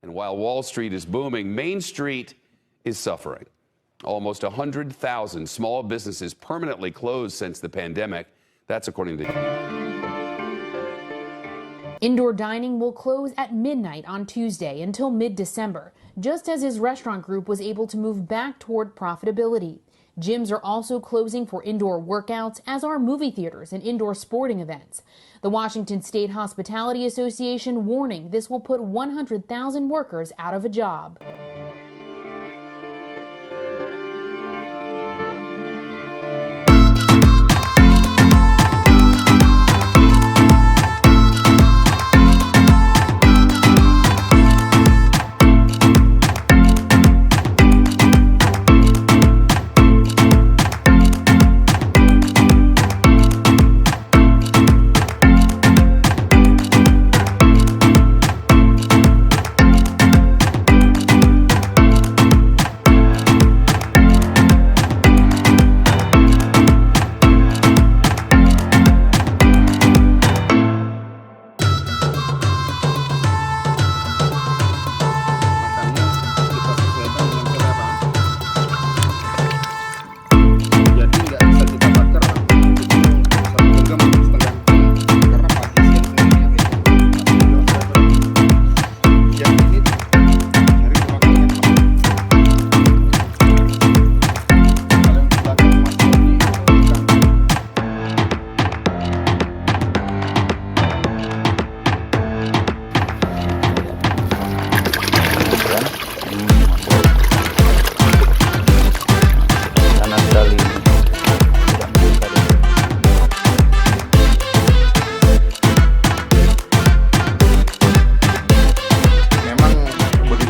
And while Wall Street is booming, Main Street is suffering. Almost 100,000 small businesses permanently closed since the pandemic. That's according to... Indoor dining will close at midnight on Tuesday until mid-December, just as his restaurant group was able to move back toward profitability. Gyms are also closing for indoor workouts, as are movie theaters and indoor sporting events. The Washington State Hospitality Association warning this will put 100,000 workers out of a job.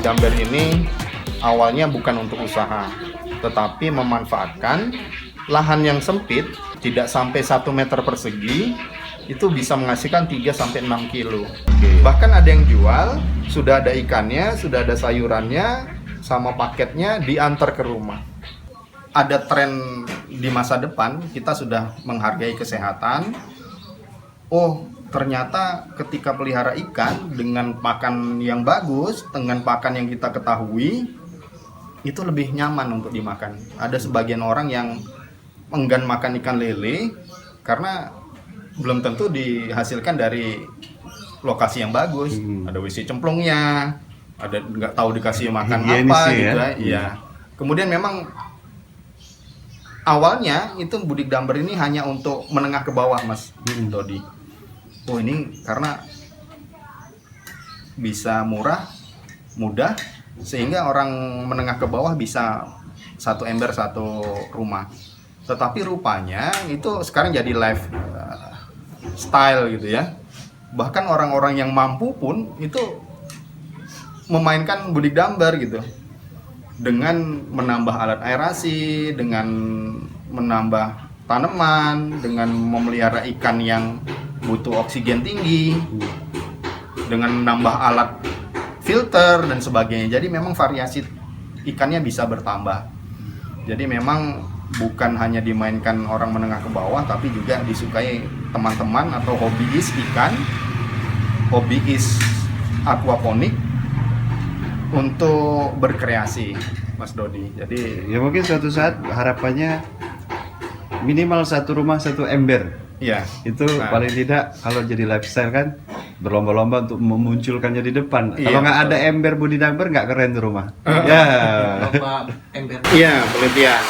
Jamber ini awalnya bukan untuk usaha, tetapi memanfaatkan lahan yang sempit, tidak sampai 1 meter persegi, itu bisa menghasilkan 3-6 kilo. Bahkan ada yang jual, sudah ada ikannya, sudah ada sayurannya, sama paketnya diantar ke rumah. Ada tren di masa depan, kita sudah menghargai kesehatan. Oh, ternyata ketika pelihara ikan dengan pakan yang bagus, dengan pakan yang kita ketahui, itu lebih nyaman untuk dimakan. Ada sebagian orang yang enggan makan ikan lele karena belum tentu dihasilkan dari lokasi yang bagus. Ada WC cemplungnya, ada nggak tahu dikasih makan apa gitu ya. Iya. Kemudian memang awalnya itu Budik Damber ini hanya untuk menengah ke bawah, Mas Dodi. Oh, ini karena bisa murah, mudah, sehingga orang menengah ke bawah bisa 1 ember 1 rumah. Tetapi rupanya itu sekarang jadi lifestyle gitu ya. Bahkan orang-orang yang mampu pun itu memainkan Budik Damber gitu. Dengan menambah alat aerasi, dengan menambah tanaman, dengan memelihara ikan yang butuh oksigen tinggi, dengan menambah alat filter dan sebagainya. Jadi memang variasi ikannya bisa bertambah. Jadi memang bukan hanya dimainkan orang menengah ke bawah, tapi juga disukai teman-teman atau hobiis ikan, hobiis aquaponik untuk berkreasi, Mas Dodi. Jadi ya mungkin suatu saat harapannya minimal 1 rumah 1 ember. ya, Itu paling tidak kalau jadi lifestyle kan berlomba-lomba untuk memunculkannya di depan. Kalau nggak ada ember Budik Damber nggak keren tuh rumah. Ya. lomba ember. Iya, penelitian.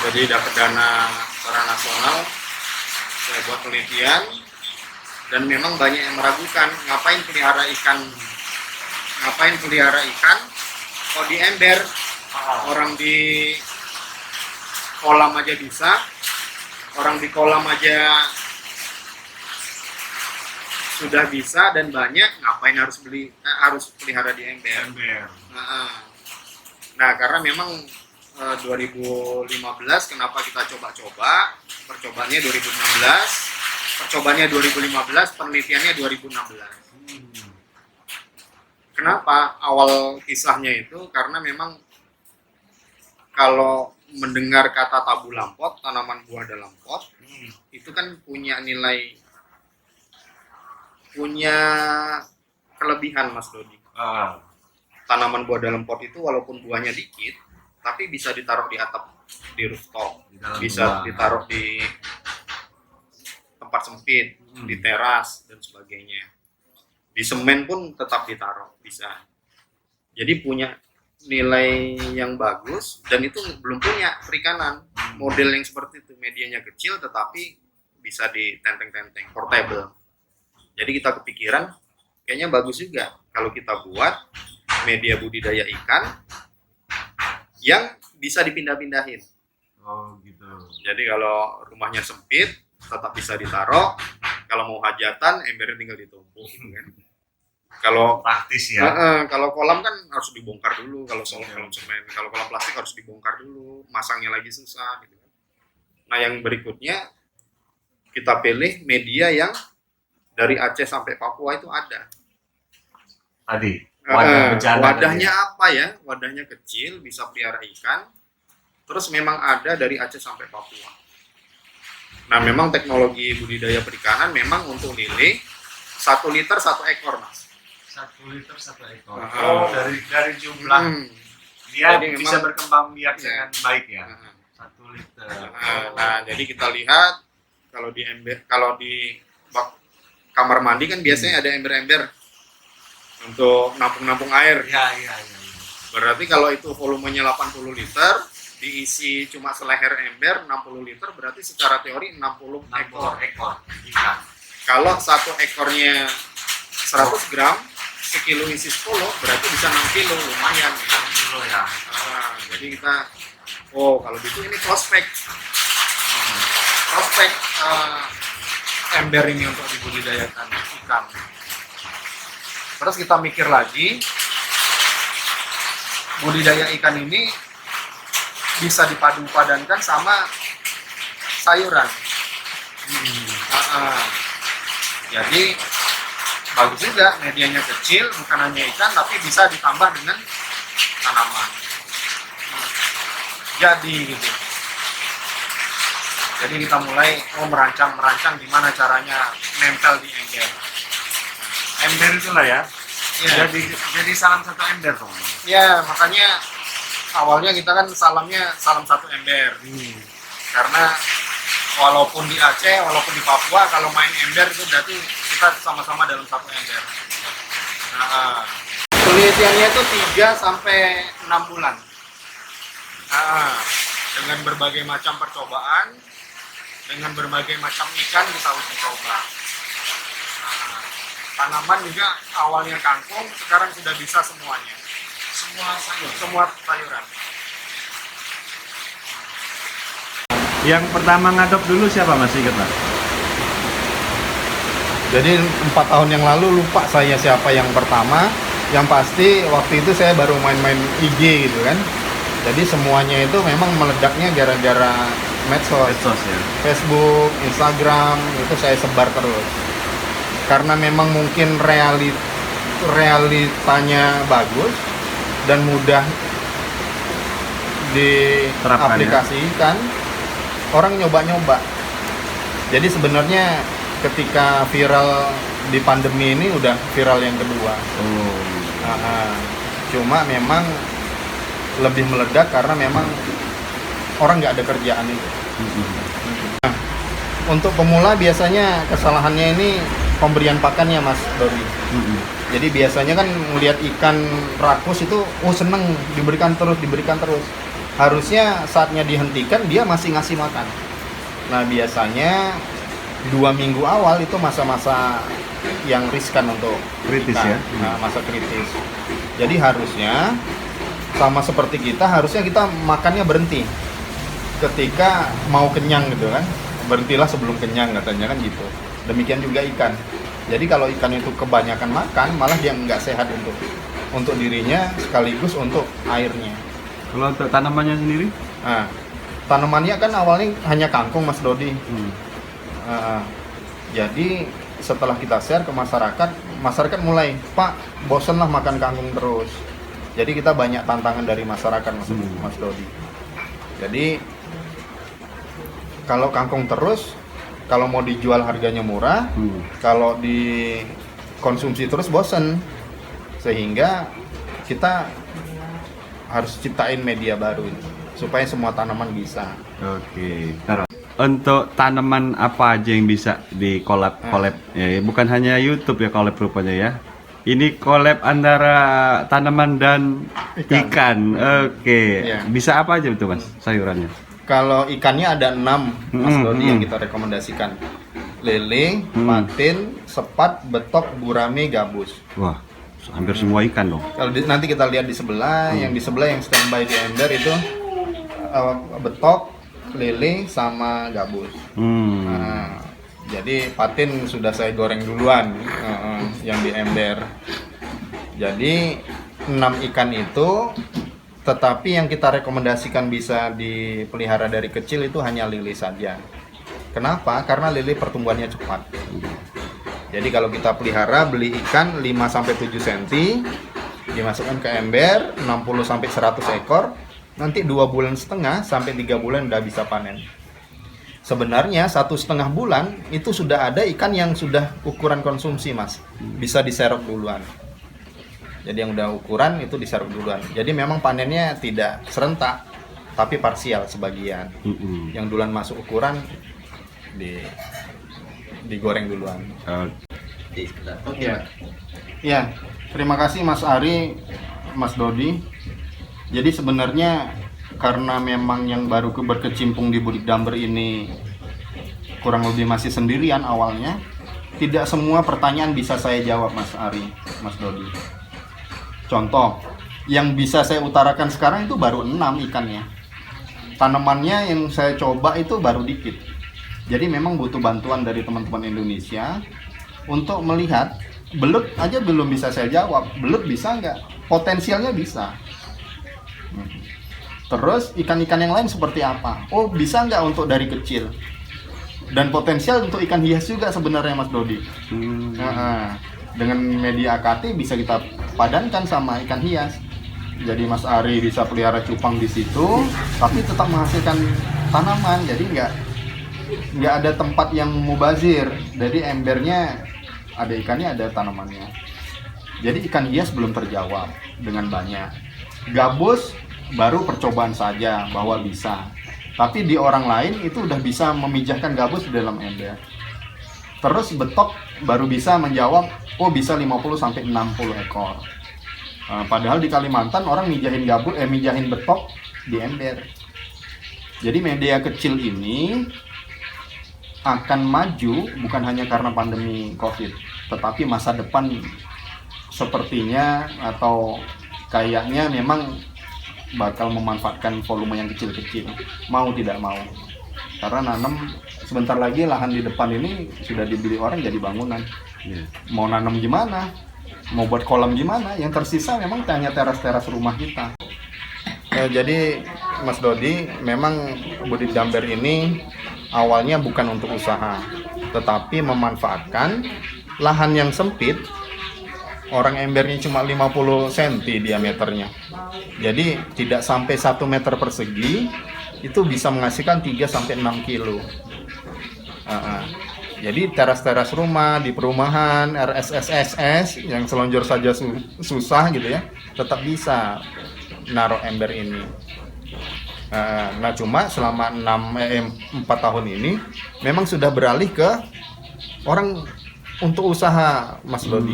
Jadi dapat dana secara nasional, saya buat penelitian, dan memang banyak yang meragukan ngapain pelihara ikan kalau di ember, orang di kolam aja bisa. Orang di kolam aja sudah bisa dan banyak, ngapain harus pelihara di ember. Nah, karena memang 2015 kenapa kita coba-coba, percobaannya 2015, penelitiannya 2016. Kenapa awal kisahnya itu? Karena memang kalau mendengar kata tabu lampot, tanaman buah dalam pot, itu kan punya nilai, punya kelebihan, Mas Dodi. tanaman buah dalam pot itu walaupun buahnya dikit, tapi bisa ditaruh di atap, di rooftop, bisa ditaruh di tempat sempit, di teras dan sebagainya. Di semen pun tetap ditaruh, bisa. Jadi punya nilai yang bagus dan itu belum punya perikanan model yang seperti itu, medianya kecil tetapi bisa ditenteng-tenteng, portable. Jadi kita kepikiran kayaknya bagus juga kalau kita buat media budidaya ikan yang bisa dipindah-pindahin. Oh gitu. Jadi kalau rumahnya sempit tetap bisa ditaruh, kalau mau hajatan embernya tinggal ditumpuk gitu kan. Kalau Praktis ya. kalau kolam kan harus dibongkar dulu, kalau kolam semen, kalau kolam plastik harus dibongkar dulu, masangnya lagi susah gitu kan. Nah, yang berikutnya kita pilih media yang dari Aceh sampai Papua itu ada. Tadi Wadahnya apa ya? Wadahnya kecil, bisa pelihara ikan. Terus memang ada dari Aceh sampai Papua. Nah, memang teknologi budidaya perikanan memang untuk lele 1 liter 1 ekor, Mas. 1 liter 1 ekor. Oh, dari jumlah dia Jadi bisa memang- berkembang biak dengan baik ya. 1 liter. Nah, jadi kita lihat kalau di bak kamar mandi kan biasanya ada ember-ember untuk nampung-nampung air. Iya. Berarti kalau itu volumenya 80 liter, diisi cuma seleher ember 60 liter, berarti secara teori 60 ekor. ekor ikan. Kalau 1 ekornya 100 gram, sekilo isi 10, berarti bisa 6 kilo, lumayan. 6 kilo ya. Jadi kita, kalau gitu ini prospek ember ini untuk dibudidayakan ikan. Terus kita mikir lagi, budidaya ikan ini bisa dipadu-padankan sama sayuran. Jadi bagus juga, medianya kecil, bukan hanya ikan, tapi bisa ditambah dengan tanaman. Jadi gitu. Jadi kita mulai merancang gimana caranya nempel di ember. Ember itulah ya. Iya. Jadi salam 1 ember dong. Ya, makanya awalnya kita kan salam 1 ember. Karena walaupun di Aceh, walaupun di Papua, kalau main ember itu berarti kita sama-sama dalam 1 ember. Nah, penelitiannya itu 3-6 bulan. Dengan berbagai macam percobaan, dengan berbagai macam ikan kita uji coba. Tanaman juga awalnya kangkung, sekarang sudah bisa semuanya. Semua sayuran. Yang pertama ngadop dulu siapa Mas ingat Mas? Jadi 4 tahun yang lalu lupa saya siapa yang pertama. Yang pasti waktu itu saya baru main-main IG gitu kan. Jadi semuanya itu memang meledaknya gara-gara medsos. Ya. Facebook, Instagram, itu saya sebar terus. Karena memang mungkin realitanya bagus dan mudah Terapkan, diaplikasikan, orang nyoba-nyoba. Jadi sebenarnya ketika viral di pandemi ini udah viral yang kedua. Cuma memang lebih meledak karena memang orang nggak ada kerjaan itu. Nah, untuk pemula biasanya kesalahannya ini pemberian pakannya, Mas Dodi. Jadi biasanya kan melihat ikan rakus itu, seneng diberikan terus. Harusnya saatnya dihentikan dia masih ngasih makan. Nah biasanya 2 minggu awal itu masa-masa yang riskan untuk Kritis ikan. ya? Nah, masa kritis. Jadi harusnya sama seperti harusnya kita makannya berhenti ketika mau kenyang gitu kan, berhentilah sebelum kenyang katanya kan gitu. Demikian juga ikan. Jadi kalau ikan itu kebanyakan makan, malah dia nggak sehat untuk dirinya sekaligus untuk airnya. Kalau untuk tanamannya sendiri? Nah, tanamannya kan awalnya hanya kangkung, Mas Dodi. Jadi setelah kita share ke masyarakat mulai, Pak, bosen lah makan kangkung terus. Jadi kita banyak tantangan dari masyarakat, Mas Dodi. Jadi kalau kangkung terus, kalau mau dijual harganya murah, kalau dikonsumsi terus bosen. Sehingga kita harus ciptain media baru supaya semua tanaman bisa. Oke. Untuk tanaman apa aja yang bisa di collab? Ya, bukan hanya YouTube ya collab rupanya ya. Ini collab antara tanaman dan ikan. Oke. Ya. Bisa apa aja itu Mas sayurannya? Kalau ikannya ada 6 Mas Dodi yang kita rekomendasikan. Lele, patin, sepat, betok, gurame, gabus. Wah, hampir semua ikan dong. Kalau nanti kita lihat di sebelah, yang di sebelah yang standby di ember itu betok, lele, sama gabus. Nah, jadi patin sudah saya goreng duluan yang di ember. Jadi 6 ikan itu, tetapi yang kita rekomendasikan bisa dipelihara dari kecil itu hanya lele saja. Kenapa? Karena lele pertumbuhannya cepat. Jadi kalau kita pelihara, beli ikan 5-7 cm, dimasukkan ke ember 60-100 ekor, nanti 2,5 bulan sampai 3 bulan udah bisa panen. Sebenarnya 1,5 bulan itu sudah ada ikan yang sudah ukuran konsumsi, Mas. Bisa diserok duluan. Jadi yang udah ukuran itu diserok duluan. Jadi memang panennya tidak serentak, tapi parsial sebagian. Yang duluan masuk ukuran digoreng duluan. Ya, terima kasih Mas Ari, Mas Dodi. Jadi sebenarnya karena memang yang baru berkecimpung di Budik Damber ini kurang lebih masih sendirian awalnya, tidak semua pertanyaan bisa saya jawab Mas Ari, Mas Dodi. Contoh, yang bisa saya utarakan sekarang itu baru 6 ikannya. Tanamannya yang saya coba itu baru dikit. Jadi memang butuh bantuan dari teman-teman Indonesia untuk melihat, belut aja belum bisa saya jawab, belut bisa nggak? Potensialnya bisa. Terus ikan-ikan yang lain seperti apa? Oh, bisa nggak untuk dari kecil? Dan potensial untuk ikan hias juga sebenarnya Mas Dodi. Dengan media AKT bisa kita padankan sama ikan hias. Jadi Mas Ari bisa pelihara cupang di situ, tapi tetap menghasilkan tanaman. Jadi nggak ada tempat yang mubazir. Jadi embernya ada ikannya, ada tanamannya. Jadi ikan hias belum terjawab dengan banyak. Gabus baru percobaan saja bahwa bisa. Tapi di orang lain itu udah bisa memijahkan gabus di dalam ember. Terus betok baru bisa menjawab, oh bisa 50-60 ekor. Padahal di Kalimantan orang mijahin betok di ember. Jadi media kecil ini akan maju bukan hanya karena pandemi COVID, tetapi masa depan sepertinya atau kayaknya memang bakal memanfaatkan volume yang kecil-kecil, mau tidak mau. Karena nanam sebentar lagi lahan di depan ini sudah dibeli orang jadi bangunan. Mau nanam gimana? Mau buat kolam gimana? Yang tersisa memang hanya teras-teras rumah kita. Jadi Mas Dodi, memang Budik Damber ini awalnya bukan untuk usaha, tetapi memanfaatkan lahan yang sempit. Orang embernya cuma 50 cm diameternya. Jadi tidak sampai 1 meter persegi, itu bisa menghasilkan 3-6 kilo. Jadi teras-teras rumah, di perumahan, RSS yang selonjor saja susah gitu ya, tetap bisa naruh ember ini. Nah cuma selama 4 tahun ini memang sudah beralih ke orang untuk usaha Mas Dodi.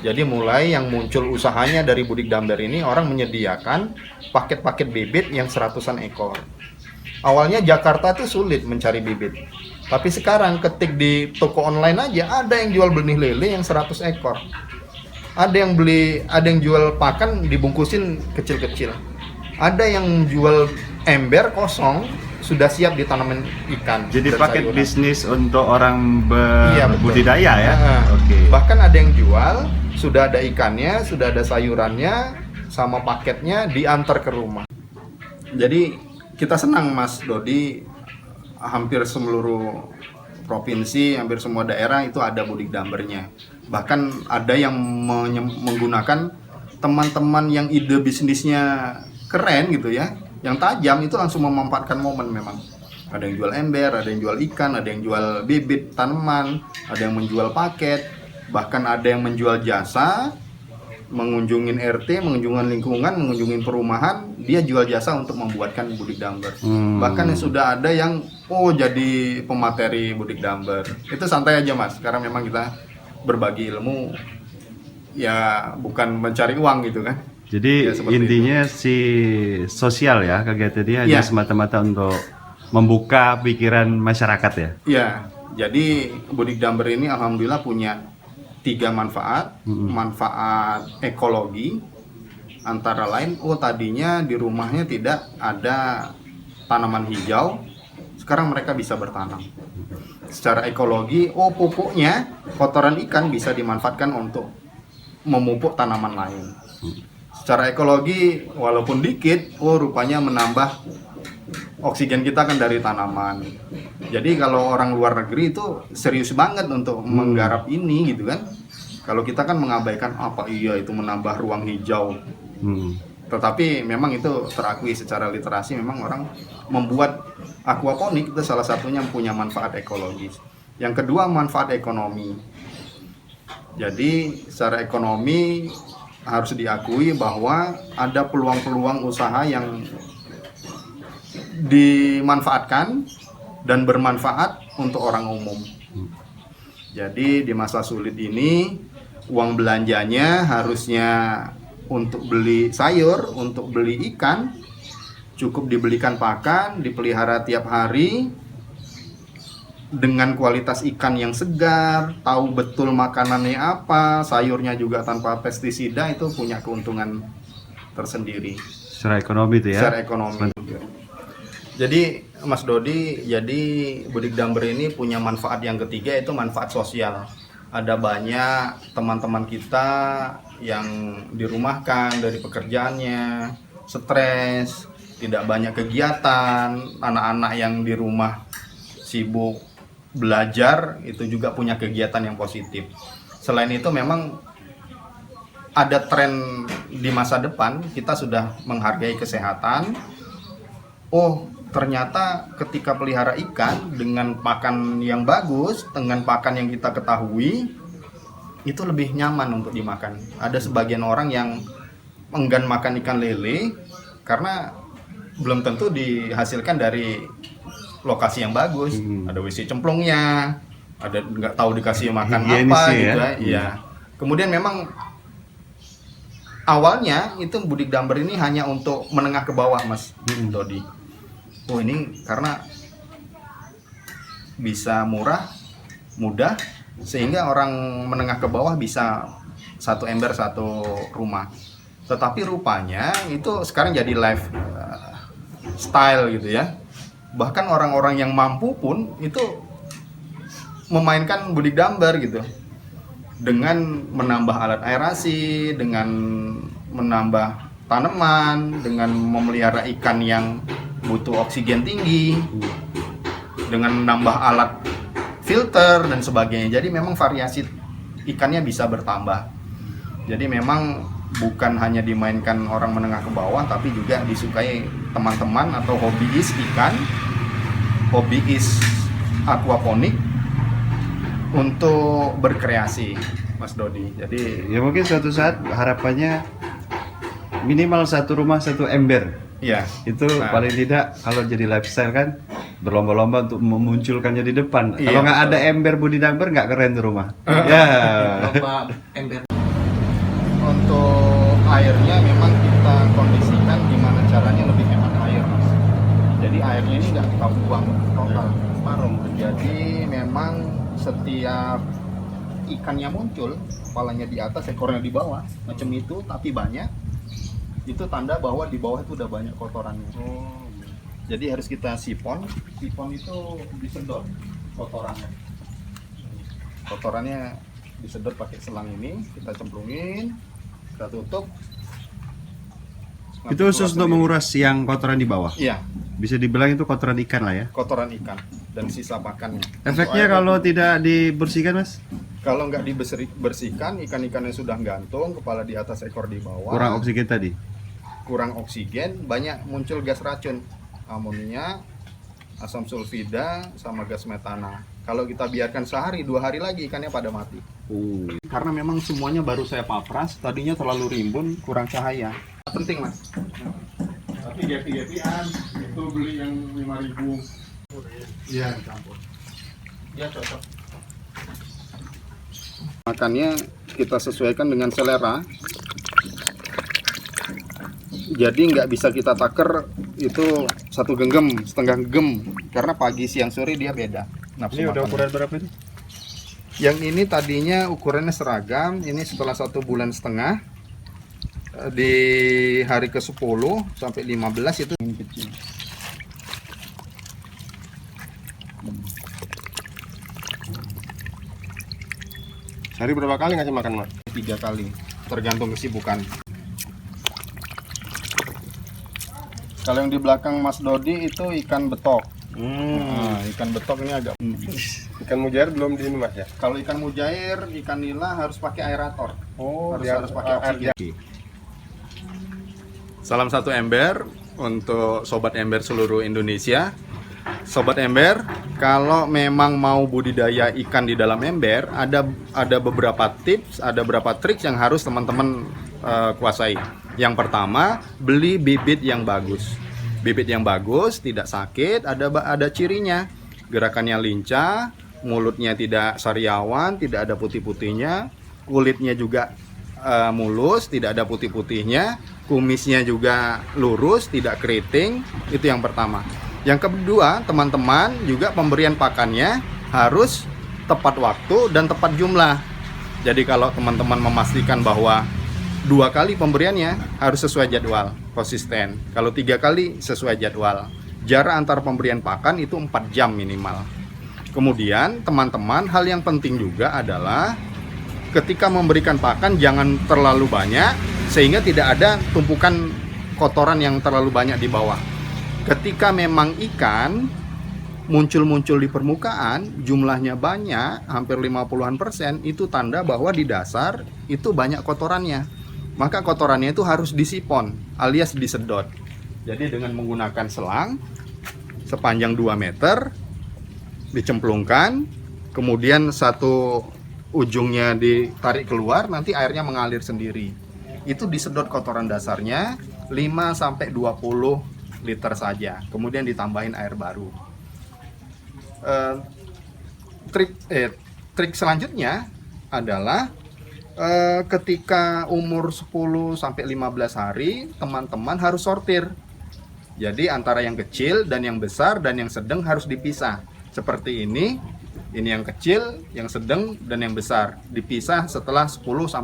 Jadi mulai yang muncul usahanya dari Budik Damber ini, orang menyediakan paket-paket bibit yang 100-an ekor. Awalnya Jakarta tuh sulit mencari bibit. Tapi sekarang ketik di toko online aja ada yang jual benih lele yang 100 ekor. Ada yang jual pakan dibungkusin kecil-kecil. Ada yang jual ember kosong sudah siap ditanamin ikan. Jadi paket sayuran. Bisnis untuk orang berbudidaya ya. Oke. Bahkan ada yang jual sudah ada ikannya, sudah ada sayurannya, sama paketnya diantar ke rumah. Jadi kita senang Mas Dodi, hampir seluruh provinsi, hampir semua daerah itu ada Budik Dambernya. Bahkan ada yang menggunakan teman-teman yang ide bisnisnya keren gitu ya, yang tajam, itu langsung memanfaatkan momen memang. Ada yang jual ember, ada yang jual ikan, ada yang jual bibit tanaman, ada yang menjual paket, bahkan ada yang menjual jasa mengunjungin RT, mengunjungin lingkungan, mengunjungin perumahan, dia jual jasa untuk membuatkan Budik Damber. Bahkan sudah ada yang jadi pemateri Budik Damber. Itu santai aja Mas, karena memang kita berbagi ilmu, ya bukan mencari uang gitu kan. Jadi Ya, seperti intinya si sosial ya kegiatan dia hanya Iya. semata-mata untuk membuka pikiran masyarakat ya. Iya, jadi Budik Damber ini alhamdulillah punya 3 manfaat. Manfaat ekologi, antara lain, tadinya di rumahnya tidak ada tanaman hijau, sekarang mereka bisa bertanam. Secara ekologi, pupuknya kotoran ikan bisa dimanfaatkan untuk memupuk tanaman lain. Secara ekologi, walaupun dikit, rupanya menambah oksigen kita kan dari tanaman. Jadi kalau orang luar negeri itu serius banget untuk menggarap ini gitu kan. Kalau kita kan mengabaikan apa iya itu menambah ruang hijau. Tetapi memang itu terakui secara literasi, memang orang membuat aquaponik itu salah satunya punya manfaat ekologis. Yang kedua, manfaat ekonomi. Jadi secara ekonomi harus diakui bahwa ada peluang-peluang usaha yang dimanfaatkan dan bermanfaat untuk orang umum. Jadi di masa sulit ini, uang belanjanya harusnya untuk beli sayur, untuk beli ikan, cukup dibelikan pakan, dipelihara tiap hari dengan kualitas ikan yang segar, tahu betul makanannya apa, sayurnya juga tanpa pestisida, itu punya keuntungan tersendiri. Secara ekonomi itu ya. Secara ekonomi. Jadi Mas Dodi, jadi Budik Damber ini punya manfaat yang ketiga, yaitu manfaat sosial. Ada banyak teman-teman kita yang dirumahkan dari pekerjaannya, stres, tidak banyak kegiatan, anak-anak yang di rumah sibuk belajar, itu juga punya kegiatan yang positif. Selain itu memang ada tren di masa depan, kita sudah menghargai kesehatan. Ternyata ketika pelihara ikan dengan pakan yang bagus, dengan pakan yang kita ketahui, itu lebih nyaman untuk dimakan. Ada sebagian orang yang enggan makan ikan lele karena belum tentu dihasilkan dari lokasi yang bagus. Ada WC cemplungnya, ada nggak tahu dikasih makan Higienis apa ya. gitu ya. Iya. Kemudian memang awalnya itu Budik Damber ini hanya untuk menengah ke bawah, Mas Dodi. Ini karena bisa murah, mudah, sehingga orang menengah ke bawah bisa satu ember satu rumah. Tetapi rupanya itu sekarang jadi lifestyle gitu ya. Bahkan orang-orang yang mampu pun itu memainkan Budik Damber gitu, dengan menambah alat aerasi, dengan menambah tanaman, dengan memelihara ikan yang butuh oksigen tinggi, dengan menambah alat filter dan sebagainya. Jadi memang variasi ikannya bisa bertambah. Jadi memang bukan hanya dimainkan orang menengah ke bawah, tapi juga disukai teman-teman atau hobiis ikan, hobiis aquaponik untuk berkreasi, Mas Dodi. Jadi Ya mungkin suatu saat harapannya minimal satu rumah satu ember. ya, Itu paling tidak kalau jadi lifestyle kan berlomba-lomba untuk memunculkannya di depan. Iya, Kalau nggak ada betul. ember Budik Damber nggak keren tuh rumah. Ya. untuk airnya memang kita kondisikan gimana caranya lebih hemat air, Mas. Jadi airnya ini nggak kita buang total separuh. Jadi memang setiap ikannya muncul, kepalanya di atas, ekornya di bawah, macam itu, tapi banyak. Itu tanda bahwa di bawah itu udah banyak kotorannya. Jadi harus kita sipon itu disedot kotorannya. Kotorannya disedot pakai selang ini, kita cemplungin, kita tutup. Itu khusus untuk menguras yang kotoran di bawah. Iya, Bisa dibilang itu kotoran ikan lah ya. kotoran ikan dan sisa pakannya. Efeknya Untuk air- kalau tidak dibersihkan Mas, kalau nggak dibersihkan, ikan-ikannya sudah gantung, kepala di atas, ekor di bawah. kurang oksigen tadi. Kurang oksigen, banyak muncul gas racun, amonia, asam sulfida, sama gas metana. Kalau kita biarkan sehari, 2 hari lagi ikannya pada mati. Karena memang semuanya baru saya papras, tadinya terlalu rimbun, kurang cahaya. Penting, Mas. Tapi gapi-gapian itu beli yang 5.000. Iya, campur. Ya cocok. Makannya kita sesuaikan dengan selera. Jadi nggak bisa kita taker itu 1 genggam, setengah genggam, karena pagi, siang, sore dia beda. Ini udah ukuran berapa itu? Yang ini tadinya ukurannya seragam, ini setelah 1,5 bulan di hari ke-10 sampai 15 itu yang kecil. Sehari berapa kali ngasih makan, Mas? 3 kali, tergantung kesibukan. Kalau yang di belakang Mas Dodi itu ikan betok. Nah, ikan betok ini agak Ikan mujair belum di ini, Mas ya? kalau ikan mujair, ikan nila harus pakai aerator. Oh, harus pakai oksigen. Salam satu ember untuk Sobat Ember seluruh Indonesia. Sobat Ember, kalau memang mau budidaya ikan di dalam ember, ada beberapa tips, ada beberapa trik yang harus teman-teman kuasai. Yang pertama, beli bibit yang bagus. Bibit yang bagus, tidak sakit, ada cirinya. Gerakannya lincah, mulutnya tidak sariawan, tidak ada putih-putihnya, kulitnya juga mulus, tidak ada putih-putihnya, kumisnya juga lurus, tidak keriting. Itu yang pertama. Yang kedua, teman-teman, juga pemberian pakannya harus tepat waktu dan tepat jumlah. Jadi kalau teman-teman memastikan bahwa 2 kali pemberiannya harus sesuai jadwal, konsisten. Kalau 3 kali sesuai jadwal. Jarak antar pemberian pakan itu 4 jam minimal. Kemudian teman-teman, hal yang penting juga adalah ketika memberikan pakan jangan terlalu banyak sehingga tidak ada tumpukan kotoran yang terlalu banyak di bawah. Ketika memang ikan muncul-muncul di permukaan, jumlahnya banyak, hampir 50%, itu tanda bahwa di dasar itu banyak kotorannya. Maka kotorannya itu harus disipon alias disedot. Jadi dengan menggunakan selang sepanjang 2 meter dicemplungkan, kemudian satu ujungnya ditarik keluar, nanti airnya mengalir sendiri. Itu disedot kotoran dasarnya 5-20 liter saja. Kemudian ditambahin air baru. Trik selanjutnya adalah ketika umur 10-15 hari, teman-teman harus sortir. Jadi antara yang kecil dan yang besar dan yang sedang harus dipisah. Seperti ini yang kecil, yang sedang dan yang besar dipisah setelah 10-15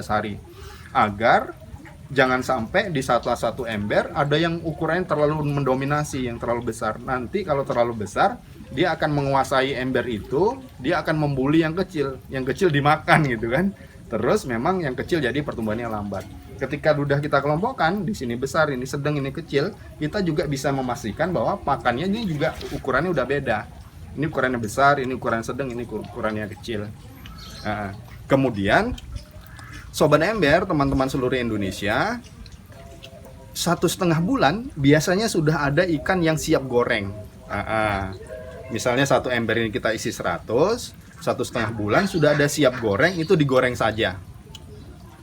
hari. Agar jangan sampai di satu ember ada yang ukurannya terlalu mendominasi, yang terlalu besar. Nanti kalau terlalu besar, dia akan menguasai ember itu, dia akan membuli yang kecil dimakan gitu kan. Terus memang yang kecil jadi pertumbuhannya lambat. Ketika sudah kita kelompokkan, di sini besar, ini sedang, ini kecil, kita juga bisa memastikan bahwa pakannya ini juga ukurannya udah beda. Ini ukurannya besar, ini ukuran sedang, ini ukurannya kecil. Nah, kemudian Sobat Ember, teman-teman seluruh Indonesia, 1,5 bulan biasanya sudah ada ikan yang siap goreng. Misalnya 1 ember ini kita isi 100, 1,5 bulan sudah ada siap goreng, itu digoreng saja.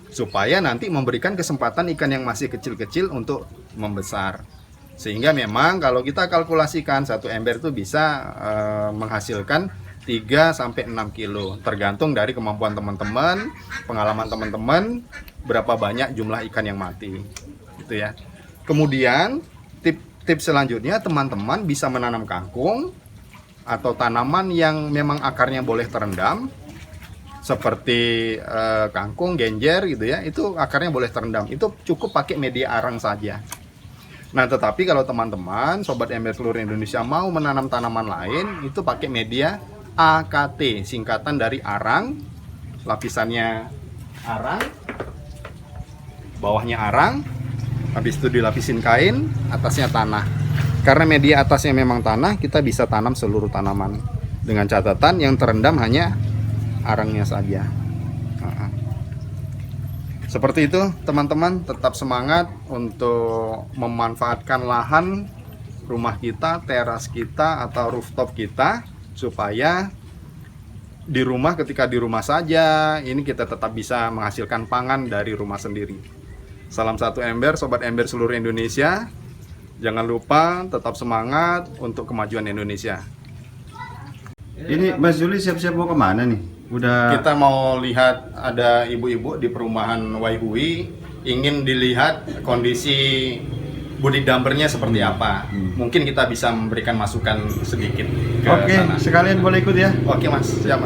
Supaya nanti memberikan kesempatan ikan yang masih kecil-kecil untuk membesar. Sehingga memang kalau kita kalkulasikan 1 ember itu bisa menghasilkan 3-6 kilo, tergantung dari kemampuan teman-teman, pengalaman teman-teman, berapa banyak jumlah ikan yang mati, gitu ya. Kemudian tips selanjutnya, teman-teman bisa menanam kangkung atau tanaman yang memang akarnya boleh terendam, seperti kangkung, genjer, gitu ya. Itu akarnya boleh terendam. Itu cukup pakai media arang saja. Nah, tetapi kalau teman-teman Sobat Ember seluruh Indonesia mau menanam tanaman lain, itu pakai media AKT, singkatan dari arang, lapisannya arang, bawahnya arang, habis itu dilapisin kain, atasnya tanah. Karena media atasnya memang tanah, kita bisa tanam seluruh tanaman. Dengan catatan yang terendam hanya arangnya saja. Seperti itu teman-teman, tetap semangat untuk memanfaatkan lahan rumah kita, teras kita, atau rooftop kita, supaya di rumah, ketika di rumah saja, ini kita tetap bisa menghasilkan pangan dari rumah sendiri. Salam satu ember, Sobat Ember seluruh Indonesia. Jangan lupa tetap semangat untuk kemajuan Indonesia. Ini Mas Juli siap-siap mau kemana nih? Udah Kita mau lihat ada ibu-ibu di perumahan Waihui, ingin dilihat kondisi body dumpernya seperti apa. Mungkin kita bisa memberikan masukan sedikit ke Oke, sana. sekalian boleh ikut ya. Oke Mas, siap Mas.